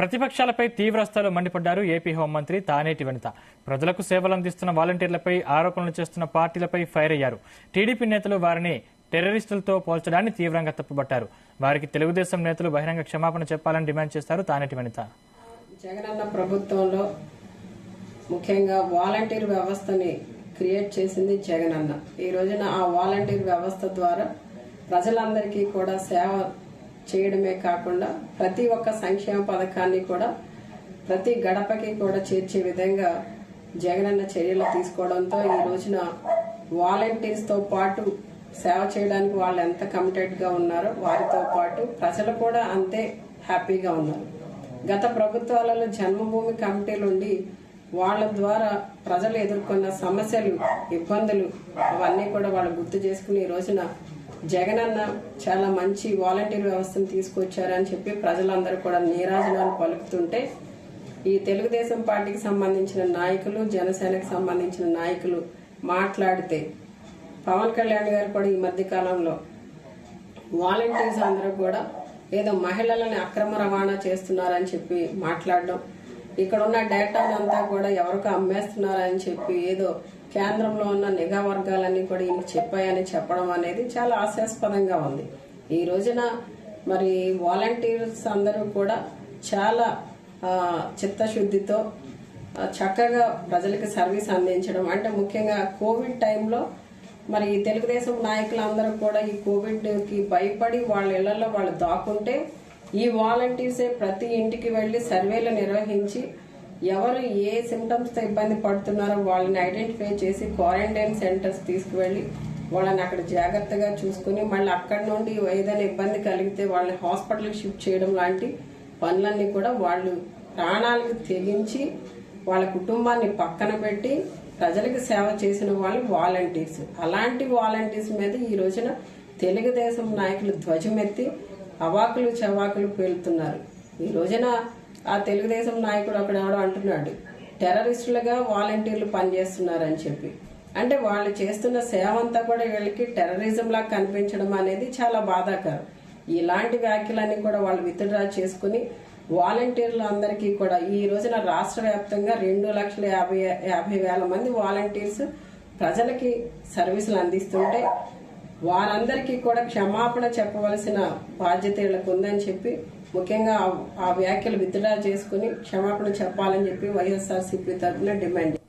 ప్రతిపక్షాలపై తీవ్రస్థాయిలో మండిపడ్డారు ఏపీ హోంమంత్రి తానేటి వనిత. ప్రజలకు సేవలు అందిస్తున్న వాలంటీర్లపై ఆరోపణలు చేస్తున్న పార్టీలపై ఫైర్ అయ్యారు. టీడీపీ నేతలు వారిని టెర్రరిస్టులతో పోల్చడాన్ని తీవ్రంగా తప్పుపట్టారు. వారికి తెలుగుదేశం నేతలు బహిరంగ క్షమాపణ చెప్పాలని డిమాండ్ చేశారు తానేటి వనిత. జగనన్న ప్రభుత్వంలో ముఖ్యంగా వాలంటీర్ వ్యవస్థని క్రియేట్ చేసింది జగనన్న. ఈ రోజున ఆ వాలంటీర్ వ్యవస్థ ద్వారా ప్రజలందరికీ కూడా సేవ చేయడమే కాకుండా ప్రతి ఒక్క సంక్షేమ పథకాన్ని కూడా ప్రతి గడపకి కూడా చేర్చే విధంగా జగనన్న చర్యలు తీసుకోవడంతో ఈ రోజున వాలంటీర్స్ తో పాటు సేవ చేయడానికి వాళ్ళు ఎంత కమిటెడ్ గా ఉన్నారో వారితో పాటు ప్రజలు కూడా అంతే హ్యాపీగా ఉన్నారు. గత ప్రభుత్వాలలో జన్మభూమి కమిటీలు ఉండి వాళ్ళ ద్వారా ప్రజలు ఎదుర్కొన్న సమస్యలు, ఇబ్బందులు అవన్నీ కూడా వాళ్ళు గుర్తు చేసుకుని ఈ రోజున జగనన్న చాలా మంచి వాలంటీర్ వ్యవస్థను తీసుకొచ్చారని చెప్పి ప్రజలందరూ కూడా నీరాజనాలు పలుకుతుంటే ఈ తెలుగుదేశం పార్టీకి సంబంధించిన నాయకులు, జనసేనకు సంబంధించిన నాయకులు మాట్లాడితే పవన్ కళ్యాణ్ గారు కూడా ఈ మధ్య కాలంలో వాలంటీర్స్ అందరూ కూడా ఏదో మహిళలని అక్రమ రవాణా చేస్తున్నారని చెప్పి మాట్లాడడం, ఇక్కడ ఉన్న డేటాను అంతా కూడా ఎవరికి అమ్మేస్తున్నారని చెప్పి ఏదో కేంద్రంలో ఉన్న నిఘా వర్గాలన్నీ కూడా ఈయన చెప్పాయని చెప్పడం అనేది చాలా హాస్యాస్పదంగా ఉంది. ఈ రోజున మరి వాలంటీర్స్ అందరూ కూడా చాలా చిత్తశుద్ధితో చక్కగా ప్రజలకు సర్వీస్ అందించడం, అంటే ముఖ్యంగా కోవిడ్ టైంలో మరి తెలుగుదేశం నాయకులందరూ కూడా ఈ కోవిడ్ కి భయపడి వాళ్ళ ఇళ్లలో వాళ్ళు దాక్కుంటే ఈ వాలంటీర్సే ప్రతి ఇంటికి వెళ్లి సర్వేలు నిర్వహించి ఎవరు ఏ సిమ్టమ్స్ తో ఇబ్బంది పడుతున్నారో వాళ్ళని ఐడెంటిఫై చేసి క్వారంటైన్ సెంటర్స్ తీసుకువెళ్లి వాళ్ళని అక్కడ జాగ్రత్తగా చూసుకుని మళ్ళీ అక్కడి నుండి ఏదైనా ఇబ్బంది కలిగితే వాళ్ళని హాస్పిటల్కి షిఫ్ట్ చేయడం లాంటి పనులన్నీ కూడా వాళ్ళు ప్రాణాలకు తెగించి వాళ్ళ కుటుంబాన్ని పక్కన పెట్టి ప్రజలకు సేవ చేసిన వాళ్ళు వాలంటీర్స్. అలాంటి వాలంటీర్స్ మీద ఈ రోజున తెలుగుదేశం నాయకులు ధ్వజమెత్తి అవాకులు చవాకులు పేలుతున్నారు. ఈ రోజున ఆ తెలుగుదేశం నాయకుడు అక్కడ ఎవడో అంటున్నాడు టెర్రరిస్టులుగా వాలంటీర్లు పనిచేస్తున్నారని చెప్పి. అంటే వాళ్ళు చేస్తున్న సేవ అంతా కూడా వీళ్ళకి టెర్రరిజం లాగా కనిపించడం అనేది చాలా బాధాకరం. ఇలాంటి వ్యాఖ్యలన్నీ కూడా వాళ్ళు విత్డ్రా చేసుకుని వాలంటీర్లు అందరికీ కూడా ఈ రోజున రాష్ట్ర వ్యాప్తంగా 2,50,000 మంది వాలంటీర్స్ ప్రజలకి సర్వీసులు అందిస్తుంటే వారందరికీ కూడా క్షమాపణ చెప్పవలసిన బాధ్యత వీళ్ళకు ఉందని చెప్పి ముఖ్యంగా ఆ వ్యాఖ్యలు విత్డ్రా చేసుకుని క్షమాపణ చెప్పాలని చెప్పి వైఎస్ఆర్సీపీ తరఫున డిమాండ్